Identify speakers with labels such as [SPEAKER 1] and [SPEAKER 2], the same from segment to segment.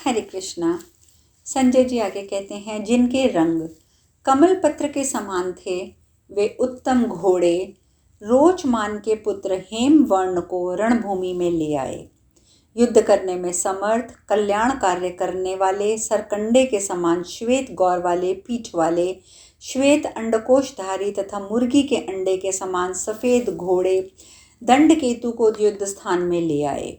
[SPEAKER 1] हरे कृष्णा। संजय जी आगे कहते हैं, जिनके रंग कमल पत्र के समान थे वे उत्तम घोड़े रोचमान के पुत्र हेम वर्ण को रणभूमि में ले आए। युद्ध करने में समर्थ, कल्याण कार्य करने वाले, सरकंडे के समान श्वेत गौर वाले पीठ वाले, श्वेत अंडकोशधारी तथा मुर्गी के अंडे के समान सफेद घोड़े दंड केतु को युद्ध स्थान में ले आए।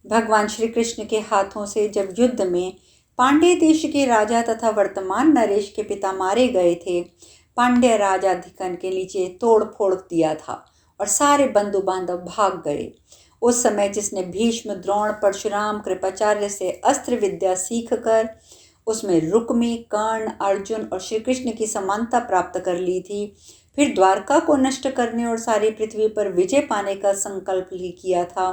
[SPEAKER 1] भगवान श्री कृष्ण के हाथों से जब युद्ध में पांड्य देश के राजा तथा वर्तमान नरेश के पिता मारे गए थे, पांड्य राजाधिकरण के नीचे तोड़ फोड़ दिया था और सारे बंधु बांधव भाग गए। उस समय जिसने भीष्म, द्रोण, परशुराम, कृपाचार्य से अस्त्र विद्या सीख कर उसमें रुक्मी, कर्ण, अर्जुन और श्री कृष्ण की समानता प्राप्त कर ली थी, फिर द्वारका को नष्ट करने और सारी पृथ्वी पर विजय पाने का संकल्प किया था,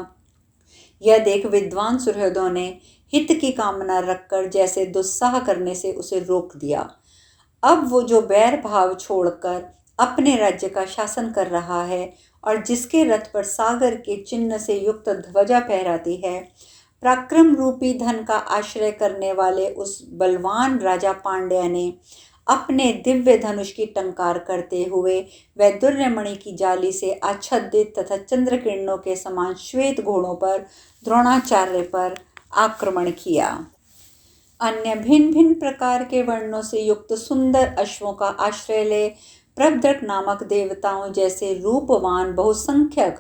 [SPEAKER 1] यह देख विद्वान सुहृदों ने हित की कामना रखकर जैसे दुस्साह करने से उसे रोक दिया। अब वो जो बैर भाव छोड़कर अपने राज्य का शासन कर रहा है और जिसके रथ पर सागर के चिन्ह से युक्त ध्वजा फहराती है, पराक्रम रूपी धन का आश्रय करने वाले उस बलवान राजा पांड्य ने अपने दिव्य धनुष की टंकार करते हुए वैदुर्यमणि की जाली से आच्छादित तथा चंद्र किरणों के समान श्वेत घोड़ों पर द्रोणाचार्य पर आक्रमण किया। अन्य भिन्न भिन्न प्रकार के वर्णों से युक्त सुंदर अश्वों का आश्रय ले प्रभद्रक नामक देवताओं जैसे रूपवान बहुसंख्यक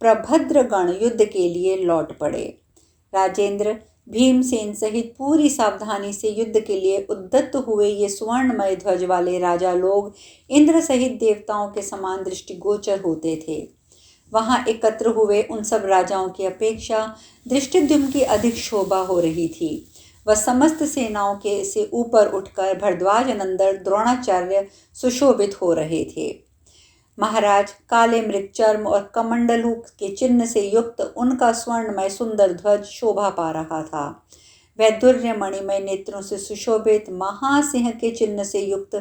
[SPEAKER 1] प्रभद्रगण युद्ध के लिए लौट पड़े। राजेंद्र, भीमसेन सहित पूरी सावधानी से युद्ध के लिए उद्यत हुए ये स्वर्णमय ध्वज वाले राजा लोग इंद्र सहित देवताओं के समान दृष्टिगोचर होते थे। वहां एकत्र हुए उन सब राजाओं की अपेक्षा धृष्टद्युम्न की अधिक शोभा हो रही थी। वह समस्त सेनाओं के से ऊपर उठकर भरद्वाज नंदन द्रोणाचार्य सुशोभित हो रहे थे। महाराज, काले मृगचर्म और कमंडलू के चिन्ह से युक्त उनका स्वर्णमय सुंदर ध्वज शोभा पा रहा था। वैदुर्य मणिमय नेत्रों से सुशोभित महासिंह के चिन्ह से युक्त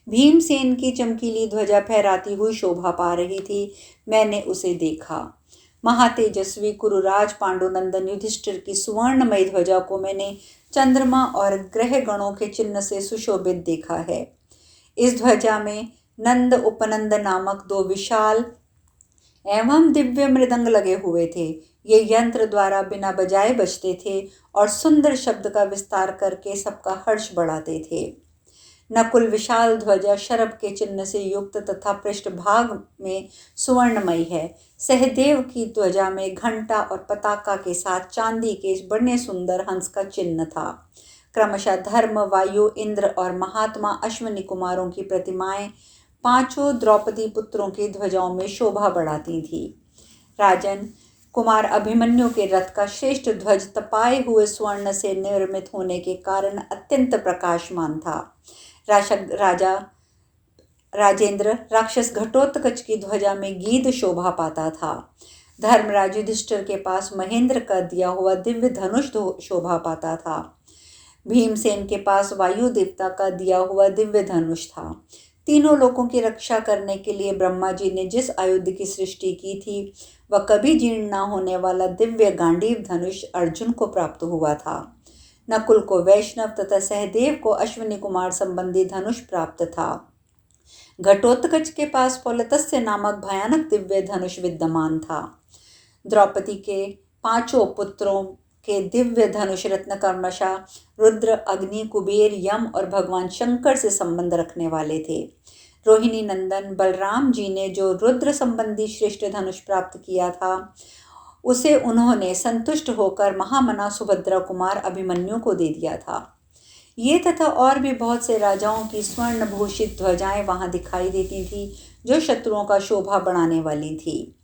[SPEAKER 1] भीमसेन की चमकीली ध्वजा फहराती हुई शोभा पा रही थी। मैंने उसे देखा। महातेजस्वी कुरुराज पांडुनंदन युधिष्ठिर की सुवर्णमय ध्वजा को मैंने चंद्रमा और ग्रह गणों के चिन्ह से सुशोभित देखा है। इस ध्वजा में नंद उपनंद नामक 2 विशाल एवं दिव्य मृदंग लगे हुए थे। ये यंत्र द्वारा बिना बजाए बजते थे और सुंदर शब्द का विस्तार करके सबका हर्ष बढ़ाते थे। नकुल विशाल ध्वजा शरभ के चिन्ह से युक्त तथा पृष्ठभाग में सुवर्णमयी है। सहदेव की ध्वजा में घंटा और पताका के साथ चांदी के बड़े सुंदर हंस का चिन्ह था। क्रमशः धर्म, वायु, इंद्र और महात्मा अश्विनी कुमारों की प्रतिमाएं 5 द्रौपदी पुत्रों की ध्वजाओं में शोभा बढ़ाती थी। राजन, कुमार अभिमन्यु के रथ का श्रेष्ठ ध्वज तपाए हुए स्वर्ण से निर्मित होने के कारण अत्यंत प्रकाशमान था। राजा राजेंद्र, राक्षस घटोत्कच की ध्वजा में गीध शोभा पाता था। धर्मराज युधिष्ठिर के पास महेंद्र का दिया हुआ दिव्य धनुष शोभा पाता था। भीमसेन के पास वायु देवता का दिया हुआ दिव्य धनुष था। तीनों लोगों की रक्षा करने के लिए ब्रह्मा जी ने जिस आयुध की सृष्टि की थी, वह कभी जीर्ण न होने वाला दिव्य गांडीव धनुष अर्जुन को प्राप्त हुआ था। नकुल को वैष्णव तथा सहदेव को अश्विनी कुमार संबंधी धनुष प्राप्त था। घटोत्कच के पास पौलतस्य नामक भयानक दिव्य धनुष विद्यमान था। द्रौपदी के 5 पुत्रों के दिव्य धनुष रत्न क्रमशः रुद्र, अग्नि, कुबेर, यम और भगवान शंकर से संबंध रखने वाले थे। रोहिणी नंदन बलराम जी ने जो रुद्र संबंधी श्रेष्ठ धनुष प्राप्त किया था, उसे उन्होंने संतुष्ट होकर महामना सुभद्रा कुमार अभिमन्यु को दे दिया था। ये तथा और भी बहुत से राजाओं की स्वर्ण भूषित ध्वजाएं वहां दिखाई देती थी, जो शत्रुओं का शोभा बढ़ाने वाली थी।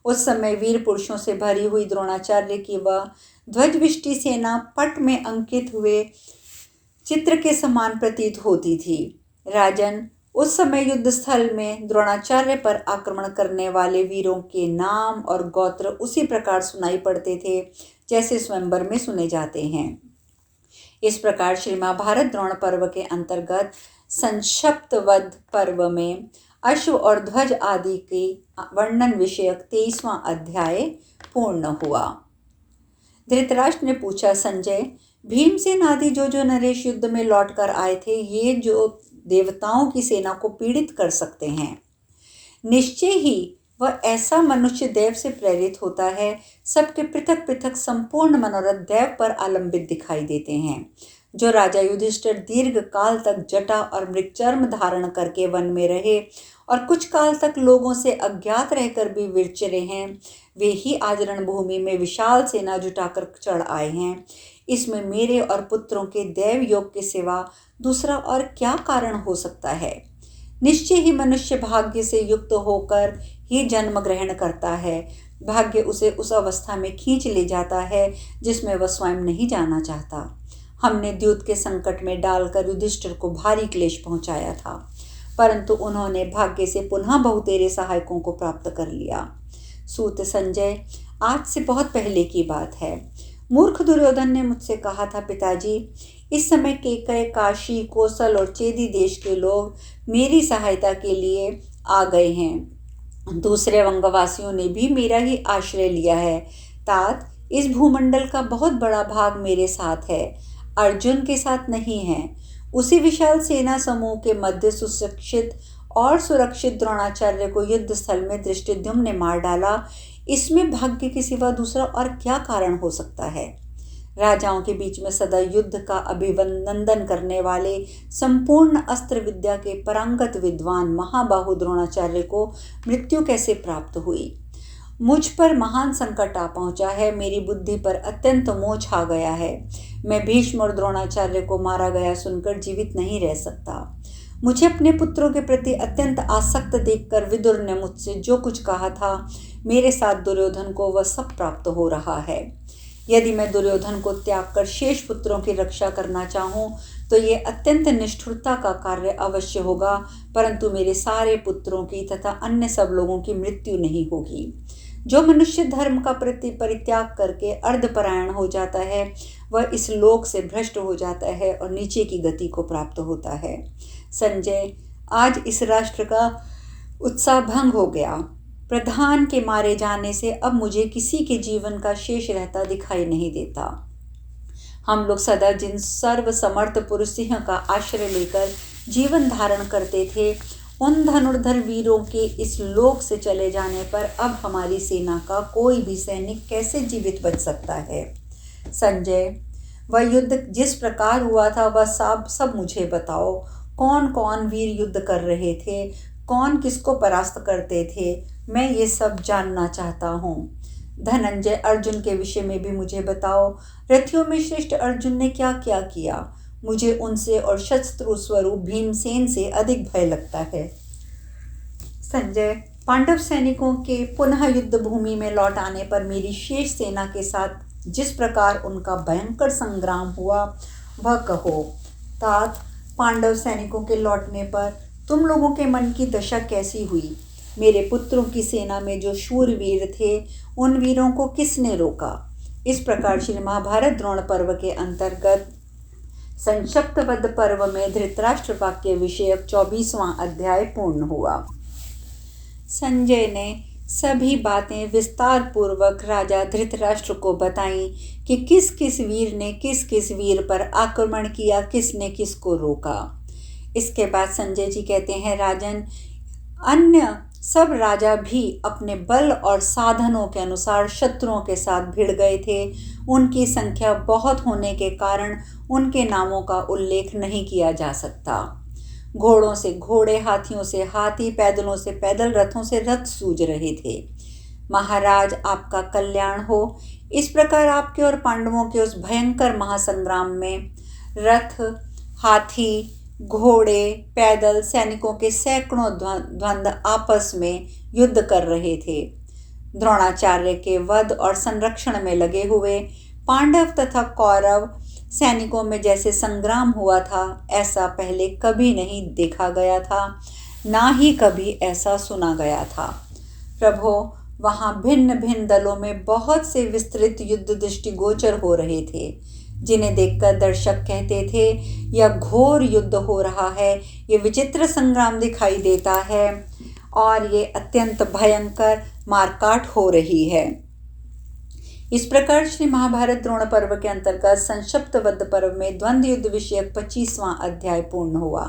[SPEAKER 1] उस समय वीर पुरुषों से भरी हुई द्रोणाचार्य की वह ध्वजविष्टि सेना पट में अंकित हुए चित्र के समान प्रतीत होती थी। राजन, उस समय युद्ध स्थल में द्रोणाचार्य पर आक्रमण करने वाले वीरों के नाम और गोत्र उसी प्रकार सुनाई पड़ते थे जैसे स्वयंवर में सुने जाते हैं। इस प्रकार श्री महाभारत द्रोण पर्व के अंतर्गत संक्षिप्तवध पर्व में अश्व और ध्वज आदि के वर्णन विषयक 23वां अध्याय पूर्ण हुआ। धृतराष्ट्र ने पूछा, संजय, भीमसेन आदि जो नरेश युद्ध में लौट कर आए थे, ये जो देवताओं की सेना को पीड़ित कर सकते हैं, निश्चय ही वह ऐसा मनुष्य देव से प्रेरित होता है। सबके पृथक पृथक संपूर्ण मनोरथ देव पर आलंबित दिखाई देते हैं। जो राजा युधिष्ठिर दीर्घ काल तक जटा और मृगचर्म धारण करके वन में रहे और कुछ काल तक लोगों से अज्ञात रहकर भी विचरे हैं, वे ही आज रणभूमि में विशाल सेना जुटाकर चढ़ आए हैं। इसमें मेरे और पुत्रों के देव योग के सिवा दूसरा और क्या कारण हो सकता है? निश्चय ही मनुष्य भाग्य से युक्त होकर ही जन्म ग्रहण करता है। भाग्य उसे उस अवस्था में खींच ले जाता है जिसमें वह स्वयं नहीं जाना चाहता। हमने द्यूत के संकट में डालकर युधिष्ठिर को भारी क्लेश पहुंचाया था, परंतु उन्होंने भाग्य से पुनः बहुतेरे सहायकों को प्राप्त कर लिया। सूत संजय, आज से बहुत पहले की बात है। मूर्ख दुर्योधन ने मुझसे कहा था, पिताजी, इस समय केकय, काशी, कोसल और चेदी देश के लोग मेरी सहायता के लिए आ गए हैं। दूसरे वंगवासियों ने भी मेरा ही आश्रय लिया है। तात, इस भूमंडल का बहुत बड़ा भाग मेरे साथ है, अर्जुन के साथ नहीं है। उसी विशाल सेना समूह के मध्य सुशिक्षित और सुरक्षित द्रोणाचार्य को युद्ध स्थल में धृष्टद्युम्न ने मार डाला। इसमें भाग्य के सिवा दूसरा और क्या कारण हो सकता है? राजाओं के बीच में सदा युद्ध का अभिनंदन करने वाले संपूर्ण अस्त्र विद्या के पारंगत विद्वान महाबाहु द्रोणाचार्य को मृत्यु कैसे प्राप्त हुई? मुझ पर महान संकट आ पहुंचा है। मेरी बुद्धि पर अत्यंत मोह छा गया है। मैं भीष्म और द्रोणाचार्य को मारा गया सुनकर जीवित नहीं रह सकता। मुझे अपने पुत्रों के प्रति अत्यंत आसक्त देखकर विदुर ने मुझसे जो कुछ कहा था, मेरे साथ दुर्योधन को वह सब प्राप्त हो रहा है। यदि मैं दुर्योधन को त्याग कर शेष पुत्रों की रक्षा करना चाहूँ तो ये अत्यंत निष्ठुरता का कार्य अवश्य होगा, परंतु मेरे सारे पुत्रों की तथा अन्य सब लोगों की मृत्यु नहीं होगी। जो मनुष्य धर्म का परित्याग करके अर्धपरायण हो जाता है, वह इस लोक से भ्रष्ट हो जाता है और नीचे की गति को प्राप्त होता है। संजय, आज इस राष्ट्र का उत्साह भंग हो गया। प्रधान के मारे जाने से अब मुझे किसी के जीवन का शेष रहता दिखाई नहीं देता। हम लोग सदा जिन सर्व समर्थ पुरुष सिंह का आश्रय लेकर जीवन धारण करते थे, उन धनुर्धर वीरों के इस लोक से चले जाने पर अब हमारी सेना का कोई भी सैनिक कैसे जीवित बच सकता है? संजय, वह युद्ध जिस प्रकार हुआ था वह सब मुझे बताओ। कौन कौन वीर युद्ध कर रहे थे, कौन किसको परास्त करते थे, मैं ये सब जानना चाहता हूँ। धनंजय, अर्जुन के विषय में भी मुझे बताओ। रथियों में श्रेष्ठ अर्जुन ने क्या क्या किया? मुझे उनसे और शत्रु स्वरूप भीमसेन से अधिक भय लगता है। संजय, पांडव सैनिकों के पुनः युद्ध भूमि में लौट आने पर मेरी शेष सेना के साथ जिस प्रकार उनका भयंकर संग्राम हुआ वह कहो। तात, पांडव सैनिकों के लौटने पर तुम लोगों के मन की दशा कैसी हुई? मेरे पुत्रों की सेना में जो शूरवीर थे, उन वीरों को किसने रोका? इस प्रकार श्री महाभारत द्रोण पर्व के अंतर्गत संक्षिप्तवध पर्व में धृतराष्ट्र वाक्य विषयक 24वां अध्याय पूर्ण हुआ। संजय ने सभी बातें विस्तार पूर्वक राजा धृतराष्ट्र को बताईं कि किस किस वीर ने किस किस वीर पर आक्रमण किया, किसने किसको रोका। इसके बाद संजय जी कहते हैं, राजन, अन्य सब राजा भी अपने बल और साधनों के अनुसार शत्रुओं के साथ भिड़ गए थे। उनकी संख्या बहुत होने के कारण उनके नामों का उल्लेख नहीं किया जा सकता। घोड़ों से घोड़े, हाथियों से हाथी, पैदलों से पैदल, रथों से रथ सूझ रहे थे। महाराज, आपका कल्याण हो। इस प्रकार आपके और पांडवों के उस भयंकर महासंग्राम में रथ, हाथी, घोड़े, पैदल सैनिकों के सैकड़ों द्वंद्व आपस में युद्ध कर रहे थे। द्रोणाचार्य के वध और संरक्षण में लगे हुए पांडव तथा कौरव सैनिकों में जैसे संग्राम हुआ था, ऐसा पहले कभी नहीं देखा गया था, ना ही कभी ऐसा सुना गया था। प्रभो, वहाँ भिन्न भिन्न दलों में बहुत से विस्तृत युद्ध दृष्टिगोचर हो रहे थे, जिन्हें देखकर दर्शक कहते थे, यह घोर युद्ध हो रहा है, ये विचित्र संग्राम दिखाई देता है और ये अत्यंत भयंकर मारकाट हो रही है। इस प्रकार श्री महाभारत द्रोण पर्व के अंतर्गत संक्षिप्त वध पर्व में द्वंद्व युद्ध विषयक 25वां अध्याय पूर्ण हुआ।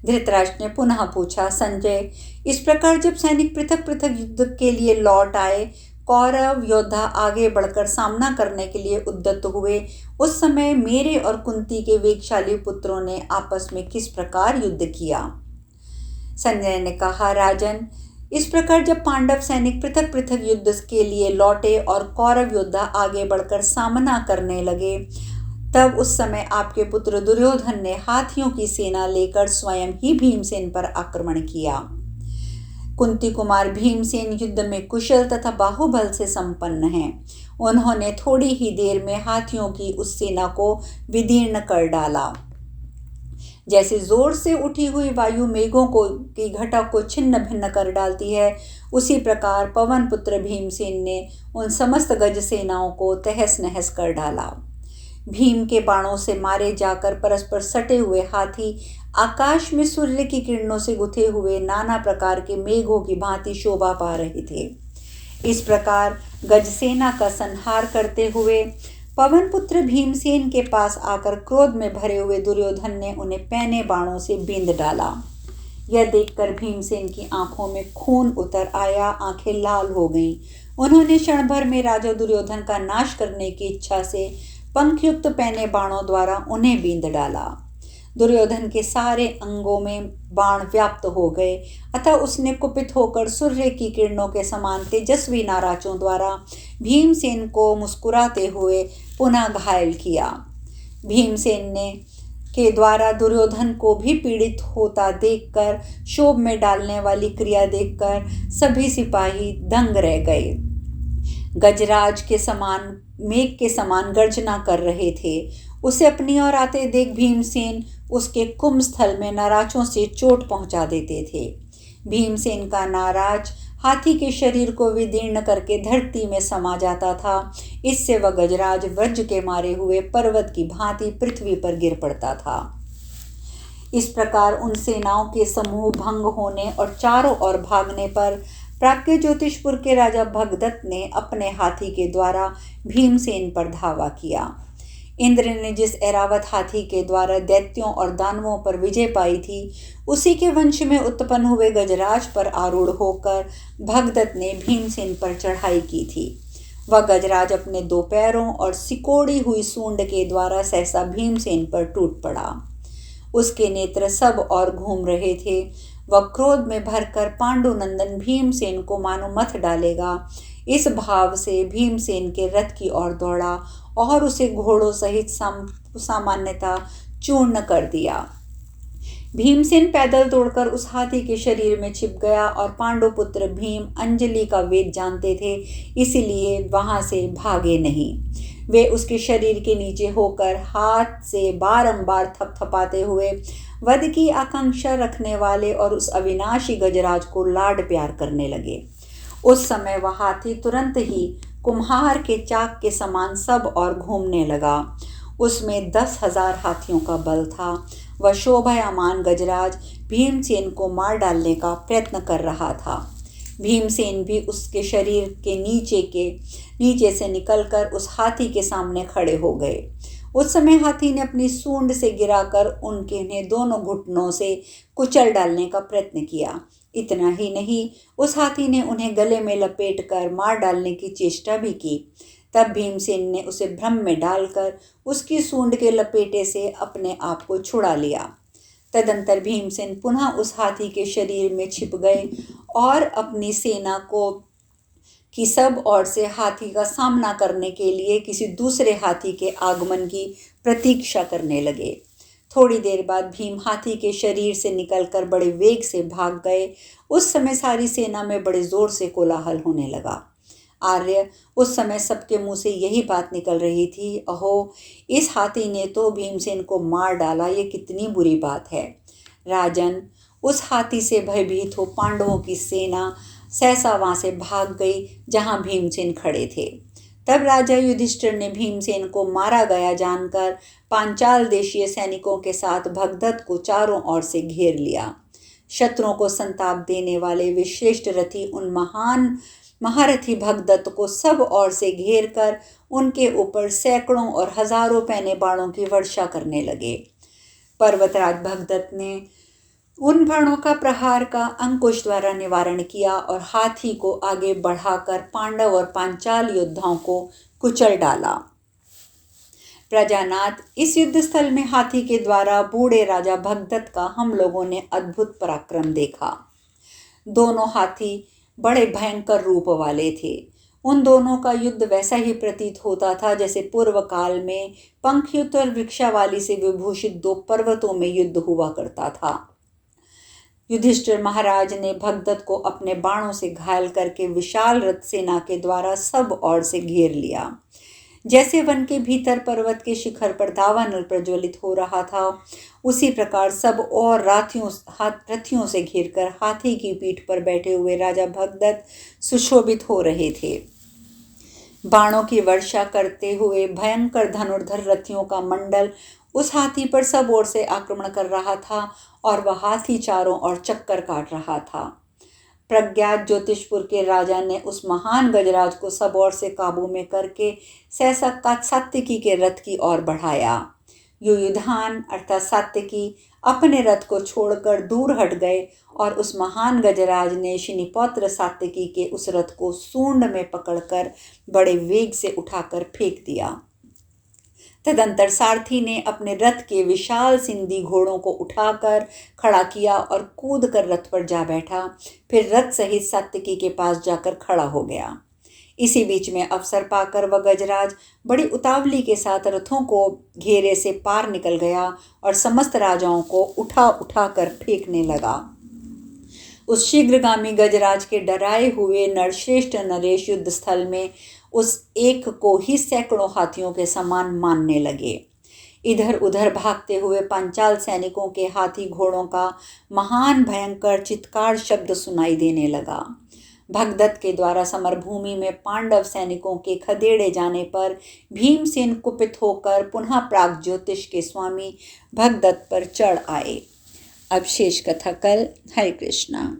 [SPEAKER 1] धृतराष्ट्र ने पुनः पूछा, संजय, इस प्रकार जब सैनिक पृथक पृथक युद्ध के लिए लौट आए, कौरव योद्धा आगे बढ़कर सामना करने के लिए उद्यत हुए, उस समय मेरे और कुंती के वेगशाली पुत्रों ने आपस में किस प्रकार युद्ध किया? संजय ने कहा, राजन, इस प्रकार जब पांडव सैनिक पृथक पृथक युद्ध के लिए लौटे और कौरव योद्धा आगे बढ़कर सामना करने लगे, तब उस समय आपके पुत्र दुर्योधन ने हाथियों की सेना लेकर स्वयं ही भीमसेन पर आक्रमण किया। कुंती कुमार भीमसेन युद्ध में कुशल तथा बाहुबल से संपन्न हैं। उन्होंने थोड़ी ही देर में हाथियों की उस सेना को विदीर्ण कर डाला। जैसे जोर से उठी हुई वायु मेघों की घटा को छिन्न भिन्न कर डालती है, उसी प्रकार पवन पुत्र भीमसेन ने उन समस्त गज सेनाओं को तहस नहस कर डाला। भीम के बाणों से मारे जाकर परस्पर सटे हुए हाथी आकाश में सूर्य की किरणों से गुथे हुए नाना प्रकार के मेघों की भांति शोभा पा रहे थे। इस प्रकार गजसेना का संहार करते हुए पवन पुत्र भीमसेन के पास आकर क्रोध में भरे हुए दुर्योधन ने उन्हें पैने बाणों से बींध डाला। यह देखकर भीमसेन की आंखों में खून उतर आया, आंखें लाल हो गईं। उन्होंने क्षण भर में राजा दुर्योधन का नाश करने की इच्छा से पंखयुक्त पैने बाणों द्वारा उन्हें बींध डाला। दुर्योधन के सारे अंगों में बाण व्याप्त हो गए, अतः उसने कुपित होकर सूर्य की किरणों के समान तेजस्वी नाराजों द्वारा भीमसेन को मुस्कुराते हुए पुनः घायल किया। भीमसेन ने के द्वारा दुर्योधन को भी पीड़ित होता देखकर, क्षोभ में डालने वाली क्रिया देखकर सभी सिपाही दंग रह गए। गजराज के समान मेघ के समान गर्जना कर रहे थे। उसे अपनी ओर आते देख भीमसेन उसके कुंभस्थल में नाराजों से चोट पहुंचा देते थे। भीमसेन का नाराज हाथी के शरीर को विदीर्ण करके धरती में समा जाता था। इससे वह गजराज वज्र के मारे हुए पर्वत की भांति पृथ्वी पर गिर पड़ता था। इस प्रकार उन सेनाओं के समूह भंग होने और चारों ओर भागने पर प्राज्ञ ज्योतिषपुर के राजा भगदत्त ने अपने हाथी के द्वारा भीमसेन पर धावा किया। इंद्र ने जिस ऐरावत हाथी के द्वारा दैत्यों और दानवों पर विजय पाई थी, उसी के वंश में उत्पन्न हुए गजराज पर आरूढ़ होकर भगदत्त ने भीमसेन पर चढ़ाई की थी। वह गजराज अपने 2 पैरों और सिकोड़ी हुई सूंड के द्वारा सहसा भीमसेन पर टूट पड़ा। उसके नेत्र सब और घूम रहे थे। वह क्रोध में भरकर पांडुनंदन भीमसेन को मानो मथ डालेगा, इस भाव से भीमसेन के रथ की ओर दौड़ा और उसे घोड़ों सहित सामान्यता चूर्ण कर दिया। भीमसेन पैदल तोड़कर उस हाथी के शरीर में छिप गया और पांडुपुत्र भीम अंजलि का वेद जानते थे, इसलिए वहां से भागे नहीं। वे उसके शरीर के नीचे होकर हाथ से बारंबार थपथपाते हुए वध की आकांक्षा रखने वाले और उस अविनाशी गजराज को लाड प्यार करने लगे। उस समय वह हाथी तुरंत ही कुम्हार के चाक के समान सब और घूमने लगा। उसमें 10,000 हाथियों का बल था। वह शोभायमान गजराज भीमसेन को मार डालने का प्रयत्न कर रहा था। भीमसेन भी उसके शरीर के नीचे से निकलकर उस हाथी के सामने खड़े हो गए। उस समय हाथी ने अपनी सूंड से गिराकर उन्हें दोनों घुटनों से कुचल डालने का प्रयत्न किया। इतना ही नहीं, उस हाथी ने उन्हें गले में लपेटकर मार डालने की चेष्टा भी की। तब भीमसेन ने उसे भ्रम में डालकर उसकी सूंड के लपेटे से अपने आप को छुड़ा लिया। तदंतर भीमसेन पुनः उस हाथी के शरीर में छिप गए और अपनी सेना की सब ओर से हाथी का सामना करने के लिए किसी दूसरे हाथी के आगमन की प्रतीक्षा करने लगे। थोड़ी देर बाद भीम हाथी के शरीर से निकलकर बड़े वेग से भाग गए। उस समय सारी सेना में बड़े जोर से कोलाहल होने लगा। आर्य, उस समय सबके मुंह से यही बात निकल रही थी, अहो, इस हाथी ने तो भीमसेन को मार डाला, ये कितनी बुरी बात है। राजन, उस हाथी से भयभीत हो पांडवों की सेना सहसा वहां से भाग गई जहां भीमसेन खड़े थे। तब राजा युधिष्ठिर ने भीमसेन को मारा गया जानकर पांचाल देशीय सैनिकों के साथ भगदत्त को चारों ओर से घेर लिया। शत्रुओं को संताप देने वाले वे श्रेष्ठ रथी उन महारथी भगदत्त को सब ओर से घेर कर उनके ऊपर सैकड़ों और हजारों पैने बाणों की वर्षा करने लगे। पर्वतराज भगदत्त ने उन बाणों का प्रहार का अंकुश द्वारा निवारण किया और हाथी को आगे बढ़ाकर पांडव और पांचाल योद्धाओं को कुचल डाला। प्रजानाथ, इस युद्ध स्थल में हाथी के द्वारा बूढ़े राजा भगदत्त का हम लोगों ने अद्भुत पराक्रम देखा। दोनों हाथी बड़े भयंकर रूप वाले थे। उन दोनों का युद्ध वैसा ही प्रतीत होता था जैसे पूर्व काल में पंखयुक्त और वृक्षावाली से विभूषित दो पर्वतों में युद्ध हुआ करता था। युधिष्ठिर महाराज ने भगदत्त को अपने बाणों से घायल करके विशाल रथ सेना के द्वारा सब ओर से घेर लिया। जैसे वन के भीतर पर्वत के शिखर पर दावानल प्रज्वलित हो रहा था, उसी प्रकार सब और रथियों से घिरकर हाथी की पीठ पर बैठे हुए राजा भगदत्त सुशोभित हो रहे थे। बाणों की वर्षा करते हुए भयंकर धनुर्धर रथियों का मंडल उस हाथी पर सब ओर से आक्रमण कर रहा था और वह हाथी चारों ओर चक्कर काट रहा था। प्रज्ञात ज्योतिषपुर के राजा ने उस महान गजराज को सब ओर से काबू में करके सहसा सात्विकी के रथ की ओर बढ़ाया। युयुधान अर्थात सात्विकी अपने रथ को छोड़कर दूर हट गए और उस महान गजराज ने शनिपौत्र सात्विकी के उस रथ को सूंड में पकड़कर बड़े वेग से उठाकर फेंक दिया। तदंतर सारथी ने अपने रथ के विशाल सिंधी घोड़ों को उठाकर खड़ा किया और कूद कर रथ पर जा बैठा। फिर रथ सहित सात्विकी के पास जाकर खड़ा हो गया। इसी बीच में अवसर पाकर वह गजराज बड़ी उतावली के साथ रथों को घेरे से पार निकल गया और समस्त राजाओं को उठा उठा कर फेंकने लगा। उस शीघ्रगामी गजराज के डराए हुए नरश्रेष्ठ नरेश युद्ध स्थल में उस एक को ही सैकड़ों हाथियों के समान मानने लगे। इधर उधर भागते हुए पांचाल सैनिकों के हाथी घोड़ों का महान भयंकर चित्कार शब्द सुनाई देने लगा। भगदत्त के द्वारा समरभूमि में पांडव सैनिकों के खदेड़े जाने पर भीमसेन कुपित होकर पुनः प्राग ज्योतिष के स्वामी भगदत्त पर चढ़ आए। अब शेष कथा कल। हरे कृष्णा।